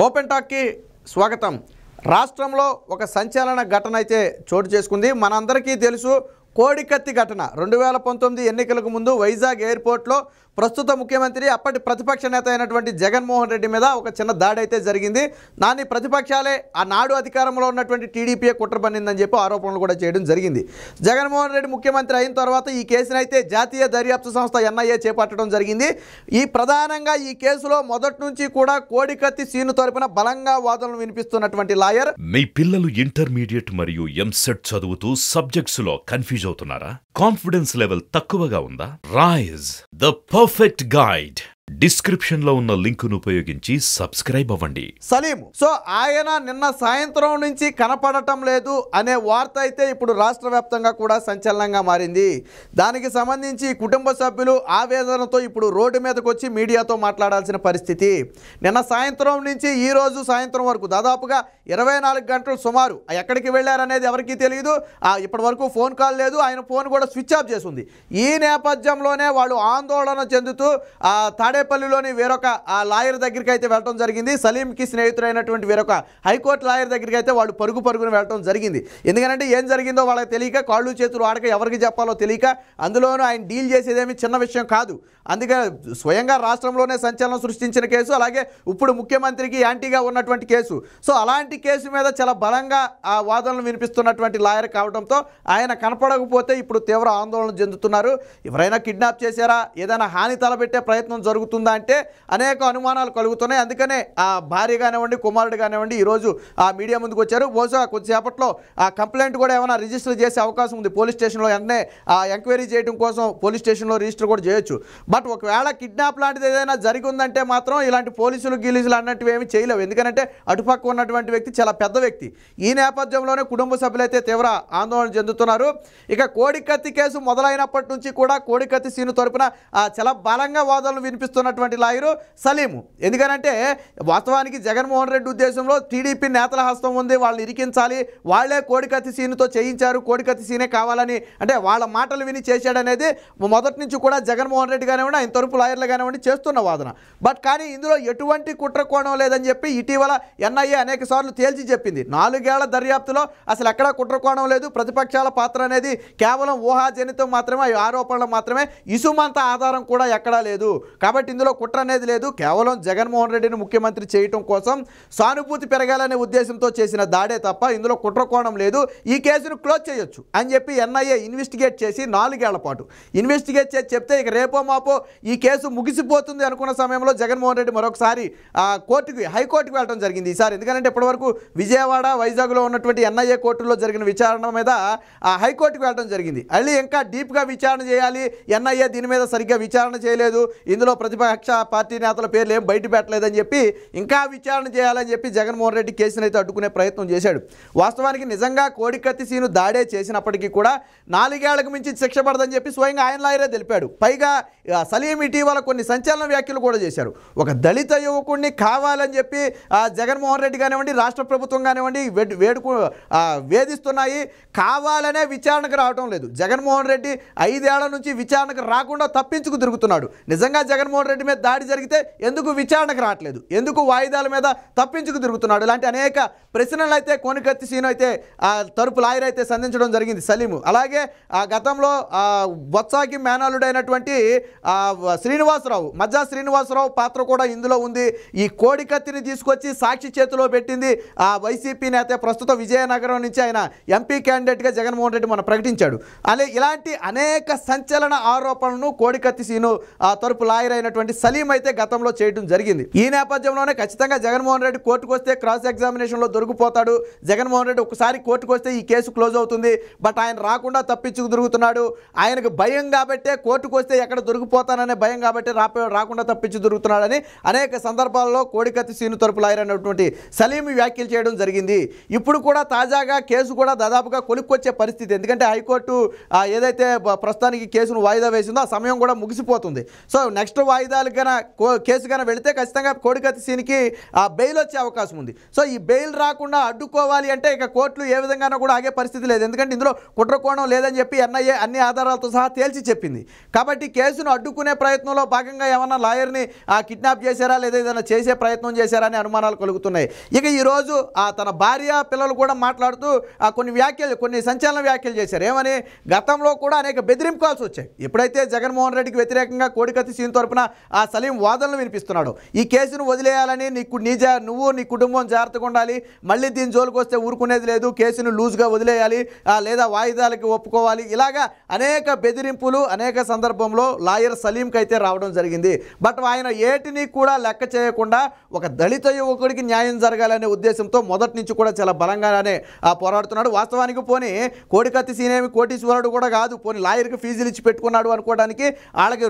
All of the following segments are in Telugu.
ఓపెన్ టాక్కి స్వాగతం. రాష్ట్రంలో ఒక సంచలన ఘటన అయితే చోటు చేసుకుంది. మనందరికీ తెలుసు, కోడికత్తి ఘటన 2019 ఎన్నికలకు ముందు వైజాగ్ ఎయిర్పోర్ట్లో ప్రస్తుత ముఖ్యమంత్రి అప్పటి ప్రతిపక్ష నేత అయినటువంటి జగన్మోహన్ రెడ్డి మీద ఒక చిన్న దాడి అయితే జరిగింది. దాన్ని ప్రతిపక్షాలే ఆనాడు అధికారంలో ఉన్నటువంటి టీడీపీ కుట్ర పన్నిందని చెప్పి ఆరోపణలు కూడా చేయడం జరిగింది. జగన్మోహన్ రెడ్డి ముఖ్యమంత్రి అయిన తర్వాత ఈ కేసును అయితే జాతీయ దర్యాప్తు సంస్థ ఎన్ఐఏ చేపట్టడం జరిగింది. ప్రధానంగా ఈ కేసులో మొదటి నుంచి కూడా కోడికత్తి సీను తరపున బలంగా వాదనలు వినిపిస్తున్నటువంటి లాయర్, మీ పిల్లలు ఇంటర్మీడియట్ మరియు ఎంసెట్ చదువుతూ సబ్జెక్ట్స్ లో కన్ఫ్యూజ్ అవుతున్నారా? కాన్ఫిడెన్స్ లెవెల్ తక్కువగా ఉందా? Rise the perfect guide description లో ఉన్న లింకును ఉపయోగించి సబ్స్క్రైబ్ అవ్వండి. సలీం ఆయన నిన్న సాయంత్రం నుంచి కనపడటం లేదు అనే వార్త అయితే ఇప్పుడు రాష్ట్ర వ్యాప్తంగా కూడా సంచలనంగా మారింది. దానికి సంబంధించి కుటుంబ సభ్యులు ఆవేదనతో ఇప్పుడు రోడ్డు మీదకి వచ్చి మీడియాతో మాట్లాడాల్సిన పరిస్థితి. నిన్న సాయంత్రం నుంచి ఈ రోజు సాయంత్రం వరకు దాదాపుగా 24 గంటలు సుమారు ఎక్కడికి వెళ్ళారనేది ఎవరికీ తెలియదు. ఇప్పటి వరకు ఫోన్ కాల్ లేదు. ఆయన ఫోన్ కూడా స్విచ్ ఆఫ్ చేసింది. ఈ నేపథ్యంలోనే వాళ్ళు ఆందోళన చెందుతూ తాడేపల్లిలోని వేరొక లాయర్ దగ్గరికి అయితే వెళ్ళడం జరిగింది. సలీంకి స్నేహితుడైనటువంటి వేరొక హైకోర్టు లాయర్ దగ్గరికి అయితే వాళ్ళు పరుగున వెళ్ళడం జరిగింది. ఎందుకంటే ఏం జరిగిందో వాళ్ళకి తెలియక, కాళ్ళు చేతులు ఆడక ఎవరికి చెప్పాలో తెలియక, అందులోనూ ఆయన డీల్ చేసేదేమి చిన్న విషయం కాదు. అందుకే స్వయంగా రాష్ట్రంలోనే సంచలనం సృష్టించిన కేసు, అలాగే ఇప్పుడు ముఖ్యమంత్రికి యాంటీగా ఉన్నటువంటి కేసు. సో అలాంటి కేసు మీద చాలా బలంగా వాదనలు వినిపిస్తున్నటువంటి లాయర్ కావడంతో ఆయన కనపడకపోతే ఇప్పుడు తీవ్ర ఆందోళన చెందుతున్నారు. ఎవరైనా కిడ్నాప్ చేశారా, ఏదైనా హాని తలబెట్టే ప్రయత్నం జరుగుతుందా అంటే అనేక అనుమానాలు కలుగుతున్నాయి. అందుకనే భార్య కానివ్వండి, కుమారుడు కానివ్వండి ఈరోజు మీడియా ముందుకు వచ్చారు. బహుశా కొద్దిసేపట్లో కంప్లైంట్ కూడా ఏమైనా రిజిస్టర్ చేసే అవకాశం ఉంది. పోలీస్ స్టేషన్లో వెంటనే ఎంక్వైరీ చేయడం కోసం పోలీస్ స్టేషన్లో రిజిస్టర్ కూడా చేయొచ్చు. బట్ ఒకవేళ కిడ్నాప్ లాంటిది ఏదైనా జరిగి ఉందంటే మాత్రం ఇలాంటి పోలీసులు గీలీసులు అన్నట్టు ఏమీ చేయలేవు. ఎందుకంటే అటుపక్క ఉన్నటువంటి వ్యక్తి చాలా పెద్ద వ్యక్తి. ఈ నేపథ్యంలోనే కుటుంబ సభ్యులైతే తీవ్ర ఆందోళన చెందుతున్నారు. ఇక కోడికత్తి కేసు మొదలైనప్పటి నుంచి కూడా కోడికత్తి సీను తరపున చాలా బలంగా వాదనలు వినిపిస్తున్నటువంటి లాయరు సలీము. ఎందుకనంటే వాస్తవానికి జగన్మోహన్ రెడ్డి ఉద్దేశంలో టీడీపీ నేతల హస్తం ఉంది, వాళ్ళని ఇరికించాలి, వాళ్లే కోడికత్తి సీనుతో చేయించారు, కోడికత్తి సీనే కావాలని, అంటే వాళ్ళ మాటలు విని చేశాడనేది మొదటి నుంచి కూడా జగన్మోహన్ రెడ్డి కానివ్వండి, ఆయన తరపు లాయర్లు కానివ్వండి చేస్తున్న వాదన. బట్ కానీ ఇందులో ఎటువంటి కుట్ర కోణం లేదని చెప్పి ఇటీవల ఎన్ఐఏ అనేక సార్లు తేల్చి చెప్పింది. 4 ఏళ్ల దర్యాప్తులో అసలు ఎక్కడా కుట్ర కోణం లేదు, ప్రతిపక్షాల పాత్ర అనేది కేవలం ఊహాజనితం మాత్రమే, ఆరోపణలు మాత్రమే, ఇసుమంత ఆధారం కూడా ఎక్కడా లేదు. కాబట్టి ఇందులో కుట్ర అనేది లేదు. కేవలం జగన్మోహన్ రెడ్డిని ముఖ్యమంత్రి చేయటం కోసం సానుభూతి పెరగాలనే ఉద్దేశంతో చేసిన దాడే తప్ప ఇందులో కుట్ర కోణం లేదు, ఈ కేసును క్లోజ్ చేయొచ్చు అని చెప్పి ఎన్ఐఏ ఇన్వెస్టిగేట్ చేసి 4 ఏళ్ల పాటు ఇన్వెస్టిగేట్ చేసి చెప్తే ఇక రేపో మాపో ఈ కేసు ముగిసిపోతుంది అనుకున్న సమయంలో జగన్మోహన్ రెడ్డి మరొకసారి హైకోర్టుకి వెళ్ళడం జరిగింది ఈసారి. ఎందుకంటే ఇప్పటివరకు విజయవాడ, వైజాగ్లో ఉన్నటువంటి ఎన్ఐఏ కోర్టులో జరిగిన విచారణ మీద హైకోర్టుకి వెళ్ళడం జరిగింది. మళ్ళీ ఇంకా డీప్గా విచారణ చేయాలి, ఎన్ఐఏ దీని మీద సరిగ్గా విచారణ చేయలేదు, ఇందులో ప్రతిపక్ష పార్టీ నేతల పేర్లు ఏం బయట పెట్టలేదని చెప్పి ఇంకా విచారణ చేయాలని చెప్పి జగన్మోహన్ రెడ్డి కేసును అయితే అడ్డుకునే ప్రయత్నం చేశాడు. వాస్తవానికి నిజంగా కోడికత్తి సీను దాడే చేసినప్పటికీ కూడా 4 ఏళ్లకు మించి శిక్ష పడదని చెప్పి స్వయంగా ఆయన లాయరే తెలిపాడు. పైగా సలీం ఇటీవల కొన్ని సంచలన వ్యాఖ్యలు కూడా చేశారు. ఒక దళిత యువకుడిని కావాలని చెప్పి జగన్మోహన్ రెడ్డి కానివ్వండి, రాష్ట్ర ప్రభుత్వం కానివ్వండి వేధిస్తున్నాయి, కావాలనే విచారణకు రావడం లేదు. జగన్మోహన్ రెడ్డి 5 ఏళ్ల నుంచి విచారణకు రాకుండా తప్పించుకు తిరుగుతున్నాడు. నిజంగా జగన్మోహన్ రెడ్డి మీద దాడి జరిగితే ఎందుకు విచారణకు రావట్లేదు, ఎందుకు వాయిదాల మీద తప్పించుకు తిరుగుతున్నాడు, ఇలాంటి అనేక ప్రశ్నలు అయితే కోడికత్తి సీను అయితే తరపు లాయర్ అయితే సంధించడం జరిగింది సలీము. అలాగే గతంలో బొత్సాకి మేనలుడైనటువంటి మజ్జా శ్రీనివాసరావు పాత్ర కూడా ఇందులో ఉంది. ఈ కోడికత్తిని తీసుకొచ్చి సాక్షి చేతిలో పెట్టింది వైసీపీ నేత, ప్రస్తుత విజయనగరం నుంచి ఆయన ఎంపీ క్యాండిడేట్గా జగన్మోహన్ రెడ్డి మనం ప్రకటించాడు. ఇలాంటి అనేక సంచలన ఆరోపణలను కోడికత్తి సీను తరపు లాయర్ అయినటువంటి సలీం అయితే గతంలో చేయడం జరిగింది. ఈ నేపథ్యంలోనే ఖచ్చితంగా జగన్మోహన్ రెడ్డి కోర్టుకు వస్తే క్రాస్ ఎగ్జామినేషన్లో దొరికిపోతాడు. జగన్మోహన్ రెడ్డి ఒకసారి కోర్టుకు వస్తే ఈ కేసు క్లోజ్ అవుతుంది. బట్ ఆయన రాకుండా తప్పించుకు తిరుగుతున్నాడు. ఆయనకు భయం కాబట్టే కోర్టుకు వస్తే ఎక్కడ దొరికిపోతాననే భయం కాబట్టి రాకుండా తప్పించి దొరుకుతున్నాడని అనేక సందర్భాల్లో కోడికత్తి సీను తరపు లాయర్ అయినటువంటి సలీం వ్యాఖ్యలు చేయడం జరిగింది. ఇప్పుడు కూడా తాజాగా కేసు కూడా దాదాపుగా కొలుక్కొచ్చే పరిస్థితి. ఎందుకంటే హైకోర్టు ఏదైతే ప్రస్తుతానికి కేసును వాయిదా వేసిందో ఆ సమయం కూడా ముగిసిపోతుంది. సో నెక్స్ట్ వాయిదాలు కేసు కన్నా వెళితే ఖచ్చితంగా కోడికత్తి సీన్కి బెయిల్ వచ్చే అవకాశం ఉంది. సో ఈ బెయిల్ రాకుండా అడ్డుకోవాలి అంటే ఇక కోర్టులు ఏ విధంగానూ కూడా ఆగే పరిస్థితి లేదు. ఎందుకంటే ఇందులో కుట్రకోణం లేదని చెప్పి ఎన్ఐఏ అన్ని ఆధారాలతో సహా తేల్చి చెప్పింది. కాబట్టి కేసును అడ్డుకునే ప్రయత్నంలో భాగంగా ఏమన్నా లాయర్ని కిడ్నాప్ చేశారా లేదా ఏదైనా చేసే ప్రయత్నం చేశారా అనే అనుమానాలు కలుగుతున్నాయి. ఇక ఈరోజు తన భార్య పిల్లలు కూడా మాట్లాడుతూ కొన్ని సంచలన వ్యాఖ్యలు చేశారు. ఏమని, గతంలో కూడా అనేక బెదిరింపు కాల్స్ వచ్చాయి. ఎప్పుడైతే జగన్మోహన్ రెడ్డికి వ్యతిరేకంగా కోడికత్తి సీన్ తరపున సలీం వాదనలు వినిపిస్తున్నాడు. ఈ కేసును వదిలేయాలని నువ్వు నీ కుటుంబం జాగ్రత్తగా ఉండాలి, మళ్ళీ దీని జోలికి వస్తే ఊరుకునేది లేదు, కేసును లూజ్గా వదిలేయాలి లేదా వాయిదాలకి ఒప్పుకోవాలి, ఇలాగా అనేక బెదిరింపులు అనేక సందర్భంలో లాయర్ సలీంకి అయితే రావడం జరిగింది. బట్ ఆయన ఏటిని కూడా లెక్క చేయకుండా ఒక దళిత యువకుడికి న్యాయం జరగాలనే ఉద్దేశంతో మొదటి నుంచి కూడా చాలా బలంగానే పోరాడుతున్నాడు. వాస్తవానికి పోనీ కోడికత్తి సీనేమి కోటీశ్వరుడు కూడా కాదు, పోనీ లాయర్కి ఫీజులు ఇచ్చి పెట్టుకున్నాడు అనుకోవడానికి వాళ్ళకి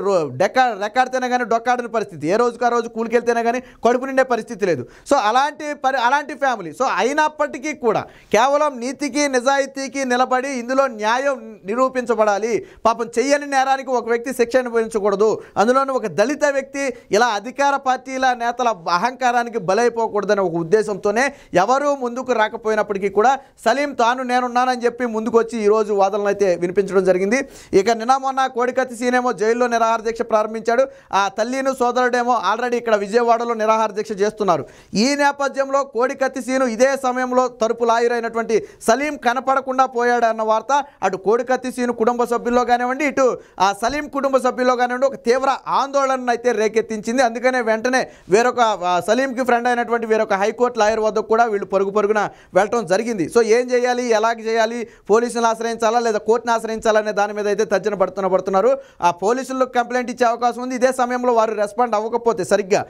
రెక్కాడితేనే కానీ డొక్కాడని పరిస్థితి, ఏ రోజుకు ఆ రోజు కూలికెళ్తేనే కానీ కడుపు నిండే పరిస్థితి లేదు. సో అలాంటి ఫ్యామిలీ. సో అయినప్పటికీ కూడా కేవలం నీతికి నిజాయితీకి నిలబడి ఇందులో న్యాయం నిరూపించబడాలి. పాపం చెయ్యని నేరానికి ఒక వ్యక్తి శిక్ష అనుభవించకూడదు, అందులోనూ ఒక దళిత వ్యక్తి ఇలా అధికార పార్టీల నేతల అహంకారానికి బలైపోకూడదనే ఒక ఉద్దేశంతోనే ఎవరూ ముందుకు రాకపోయినప్పటికీ కూడా సలీం నేనున్నానని చెప్పి ముందుకు వచ్చి ఈరోజు వాదనలు అయితే వినిపించడం జరిగింది. ఇక నిన్న మొన్న కోడికత్తి సీనేమో జైల్లో నిరాహార దీక్ష ప్రారంభించాడు. ఆ తల్లిను సోదరుడేమో ఆల్రెడీ ఇక్కడ విజయవాడలో నిరాహార దీక్ష చేస్తున్నారు. ఈ నేపథ్యంలో కోడికత్తి సీను ఇదే సమయంలో తరపు లాయర్ అయినటువంటి సలీం కనపడకుండా పోయాడు అన్న వార్త అటు కోడికత్తి సీను కుటుంబ సభ్యుల్లో కానివ్వండి, ఇటు ఆ సలీం కుటుంబ సభ్యుల్లో కానివ్వండి ఒక తీవ్ర ఆందోళన అయితే రేకెత్తించింది. అందుకనే వెంటనే వేరొక సలీంకి ఫ్రెండ్ అయినటువంటి వేరొక హైకోర్టు లాయర్ వద్ద కూడా వీళ్ళు పరుగున వెళ్ళటం జరిగింది. సో ఏం చేయాలి, ఎలాగ చేయాలి, పోలీసులను ఆశ్రయించాలా లేదా కోర్టును ఆశ్రయించాలనే దాని మీద అయితే తర్జన పడుతున్నారు. ఆ పోలీసులకు కంప్లైంట్ ఇచ్చే అవకాశం ఉంది. ఇదే సమయంలో వారు రెస్పాండ్ అవ్వకపోతే సరిగ్గా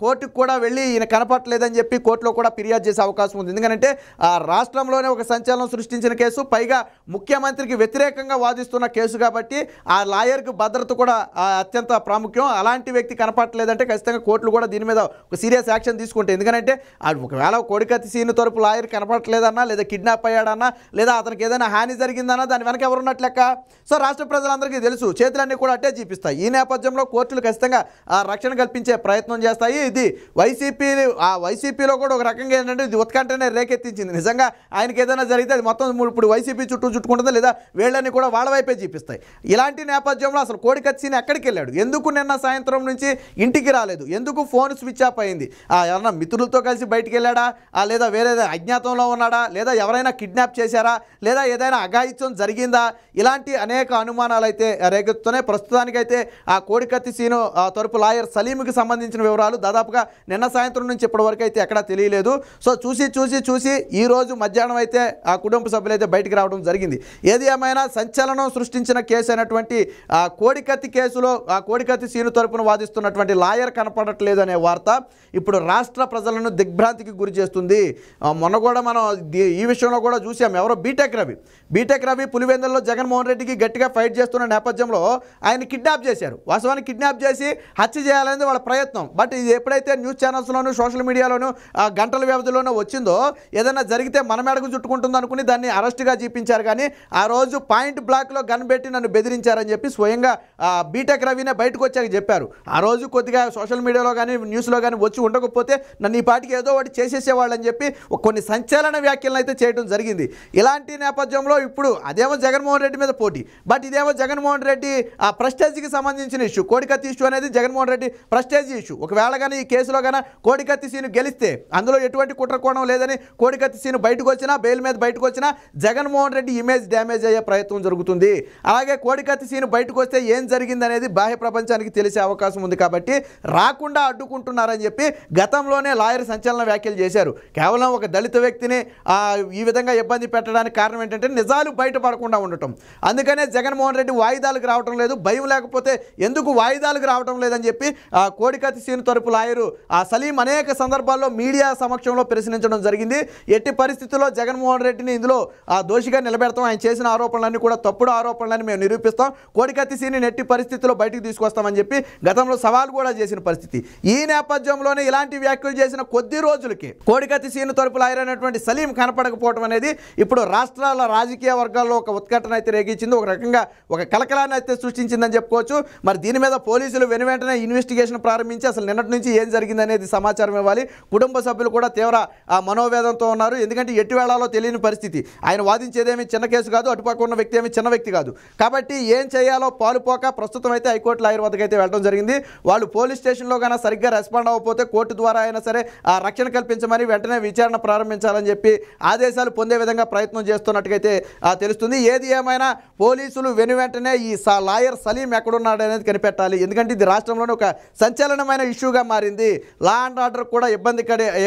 కోర్టుకు కూడా వెళ్ళి ఈయన కనపట్లేదని చెప్పి కోర్టులో కూడా ఫిర్యాదు చేసే అవకాశం ఉంది. ఎందుకంటే రాష్ట్రంలోనే ఒక సంచలనం సృష్టించిన కేసు, పైగా ముఖ్యమంత్రికి వ్యతిరేకంగా వాదిస్తున్న కేసు కాబట్టి ఆ లాయర్కి భద్రత కూడా అత్యంత ప్రాముఖ్యం. అలాంటి వ్యక్తి కనపట్లేదంటే ఖచ్చితంగా కోర్టులు కూడా దీని మీద ఒక సీరియస్ యాక్షన్ తీసుకుంటాయి. ఎందుకంటే ఒకవేళ కోడికత్తి సీన్ తరపు లాయర్ కనపడట్లేదన్నా లేదా కిడ్నాప్ అయ్యాడన్నా లేదా అతనికి ఏదైనా హాని జరిగిందన్నా దాని వెనక ఎవరున్నట్లు లెక్క. సో రాష్ట్ర ప్రజలందరికీ తెలుసు, చేతులన్నీ కూడా అట్టే చూపిస్తాయి. ఈ నేపథ్యంలో కోర్టులు ఖచ్చితంగా రక్షణ కల్పించే ప్రయత్నం చేస్తాయి. ఇది వైసీపీలో కూడా ఒక రకంగా ఏంటంటే ఇది ఉత్కంఠనే రేకెత్తించింది. నిజంగా ఆయనకి ఏదైనా జరిగితే అది మొత్తం ఇప్పుడు వైసీపీ చుట్టుకుంటుందా లేదా వీళ్ళని కూడా వాళ్ళ వైపే చూపిస్తాయి. ఇలాంటి నేపథ్యంలో అసలు కోడికత్తి సీన్ ఎక్కడికి వెళ్ళాడు, ఎందుకు నిన్న సాయంత్రం నుంచి ఇంటికి రాలేదు, ఎందుకు ఫోన్ స్విచ్ ఆఫ్ అయింది, ఎవరన్నా మిత్రులతో కలిసి బయటికి వెళ్ళాడా లేదా వేరే అజ్ఞాతంలో ఉన్నాడా లేదా ఎవరైనా కిడ్నాప్ చేశారా లేదా ఏదైనా అఘాయిత్యం జరిగిందా, ఇలాంటి అనేక అనుమానాలు అయితే రేకెత్తుతున్నాయి. ప్రస్తుతానికైతే ఆ కోడికత్తి సీను తరపు లాయర్ సలీంకి సంబంధించిన వివరాలు దాదాపుగా నిన్న సాయంత్రం నుంచి ఇప్పటివరకు అయితే ఎక్కడా తెలియలేదు. సో చూసి ఈరోజు మధ్యాహ్నం అయితే ఆ కుటుంబ సభ్యులైతే బయటికి రావడం జరిగింది. ఏది ఏమైనా సంచలనం సృష్టించిన కేసు అయినటువంటి కోడికత్తి కేసులో ఆ కోడికత్తి సీను తరపున వాదిస్తున్నటువంటి లాయర్ కనపడట్లేదు అనే వార్త ఇప్పుడు రాష్ట్ర ప్రజలను దిగ్భ్రాంతికి గురి చేస్తుంది. మొన్న కూడా మనం ఈ విషయంలో కూడా చూసాం. ఎవరో బీటెక్ రవి పులివెందులలో జగన్మోహన్ రెడ్డికి గట్టిగా ఫైట్ చేస్తున్న నేపథ్యంలో ఆయన కిడ్నాప్ చేశారు. వాస్తవానికి కిడ్నాప్ చేసి హత్య చేయాలనేది వాళ్ళ ప్రయత్నం. బట్ ఇది ఎప్పుడైతే న్యూస్ ఛానల్స్లోనూ సోషల్ మీడియాలోనూ గంటల వ్యవధిలోనూ వచ్చిందో ఏదైనా జరిగితే మన మేడకు చుట్టుకుంటుంది అనుకుని దాన్ని అరెస్ట్గా చూపించారు. కానీ ఆ రోజు పాయింట్ బ్లాక్లో గన్ పెట్టి నన్ను బెదిరించారని చెప్పి స్వయంగా బీటెక్ రవినే బయటకు వచ్చాక చెప్పారు. ఆ రోజు కొద్దిగా సోషల్ మీడియాలో కానీ న్యూస్లో కానీ వచ్చి ఉండకపోతే నన్ను ఈ పాటికి ఏదో ఒకటి చేసేసేవాళ్ళని చెప్పి కొన్ని సంచలన వ్యాఖ్యలను అయితే చేయడం జరిగింది. ఇలాంటి నేపథ్యంలో ఇప్పుడు అదేమో జగన్మోహన్ రెడ్డి మీద పోటీ, బట్ ఇదేమో జగన్మోహన్ రెడ్డి ఆ ప్రెస్టేజ్కి సంబంధించిన ఇష్యూ. కోడికత్తి ఇష్యూ అనేది జగన్మోహన్ రెడ్డి ప్రెస్టేజ్ ఇష్యూ. ఒకవేళ కానీ ఈ కేసులో కానీ కోడికత్తి సీను గెలిస్తే అందులో ఎటువంటి కుట్రకోణం లేదని కోడికత్తి సీను బయటకు వచ్చినా బెయిల్ మీద బయటకు వచ్చినా జగన్మోహన్ రెడ్డి ఇమేజ్ డ్యామేజ్ అయ్యే ప్రయత్నం జరుగుతుంది. అలాగే కోడికత్తి సీను బయటకు వస్తే ఏం జరిగింది అనేది బాహ్య ప్రపంచానికి తెలిసే అవకాశం ఉంది. కాబట్టి రాకుండా అడ్డుకుంటున్నారని చెప్పి గతంలోనే లాయర్ సంచలన వ్యాఖ్యలు చేశారు. కేవలం ఒక దళిత వ్యక్తిని ఈ విధంగా ఇబ్బంది పెట్టడానికి కారణం ఏంటంటే నిజాలు బయటపడకుండా ఉండటం. అందుకనే జగన్మోహన్ రెడ్డి వాయిదాలకు రావడం లేదు, భయం లేకపోతే ఎందుకు వాయిదాలకు రావడం లేదని చెప్పి కోడికత్తి సీను తరపు లాయరు సలీం అనేక సందర్భాల్లో మీడియా సమక్షంలో ప్రశ్నించడం జరిగింది. ఎట్టి పరిస్థితుల్లో జగన్మోహన్ రెడ్డిని ఇందులో దోషిగా నిలబెడతాం, ఆయన చేసిన ఆరోపణలన్నీ కూడా తప్పుడు ఆరోపణలని మేము నిరూపిస్తాం, కోడికత్తి సీని ఎట్టి పరిస్థితుల్లో బయటికి తీసుకొస్తామని చెప్పి గతంలో సవాల్ కూడా చేసిన పరిస్థితి. ఈ నేపథ్యంలోనే ఇలాంటి వ్యాఖ్యలు చేసిన కొద్ది రోజులకి కోడికత్తి సీను తరపు లాయర్ అయినటువంటి సలీం కనపడకపోవడం అనేది ఇప్పుడు రాష్ట్రాల రాజకీయ వర్గాల్లో ఒక ఉత్కంఠన అయితే రేగించింది. ఒక రకంగా ఒక కలకలాన్ని అయితే సృష్టించిందని చెప్పుకోవచ్చు. మరి దీని మీద పోలీసులు పోలీసులు వెంటనే ఇన్వెస్టిగేషన్ ప్రారంభించి అసలు నిన్నటి నుంచి ఏం జరిగిందనేది సమాచారం ఇవ్వాలి. కుటుంబ సభ్యులు కూడా తీవ్ర మనోవేదంతో ఉన్నారు. ఎందుకంటే ఎట్టి వేళాలో తెలియని పరిస్థితి. ఆయన వాదించేదేమి చిన్న కేసు కాదు, అటుపక్క ఉన్న వ్యక్తి ఏమి చిన్న వ్యక్తి కాదు. కాబట్టి ఏం చేయాలో పాలుపోక ప్రస్తుతం అయితే హైకోర్టు లాయర్ వద్దకు అయితే వెళ్ళడం జరిగింది. వాళ్ళు పోలీస్ స్టేషన్లో కన్నా సరిగ్గా రెస్పాండ్ అవ్వకపోతే కోర్టు ద్వారా అయినా సరే రక్షణ కల్పించమని వెంటనే విచారణ ప్రారంభించాలని చెప్పి ఆదేశాలు పొందే విధంగా ప్రయత్నం చేస్తున్నట్టుగైతే తెలుస్తుంది. ఏది ఏమైనా పోలీసులు వెంటనే ఈ లాయర్ సలీం ఎక్కడున్నాడు అనేది కనిపెట్టాలి. ఎందుకంటే ఇది రాష్ట్రంలోనే ఒక సంచలనమైన ఇష్యూగా మారింది. లా అండ్ ఆర్డర్ కూడా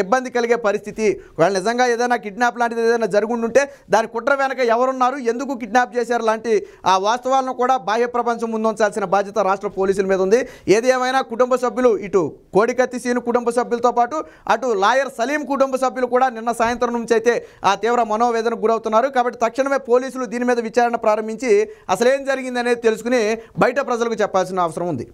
ఇబ్బంది కలిగే పరిస్థితి. వాళ్ళు నిజంగా ఏదైనా కిడ్నాప్ లాంటిది ఏదైనా జరుగుంటుంటే దాని కుట్ర వెనక ఎవరున్నారు, ఎందుకు కిడ్నాప్ చేశారు లాంటి ఆ వాస్తవాలను కూడా బాహ్య ప్రపంచం ముందుంచాల్సిన బాధ్యత రాష్ట్ర పోలీసుల మీద ఉంది. ఏది ఏమైనా కుటుంబ సభ్యులు ఇటు కోడికత్తి సీను కుటుంబ సభ్యులతో పాటు అటు లాయర్ సలీం కుటుంబ సభ్యులు కూడా నిన్న సాయంత్రం నుంచి అయితే తీవ్ర మనోవేదనకు గురవుతున్నారు. కాబట్టి తక్షణమే పోలీసులు దీని మీద విచారణ ప్రారంభించి అసలేం జరిగిందనేది తెలుసుకుని బయట ప్రజలకు చెప్పాల్సిన అవసరం ఉంది.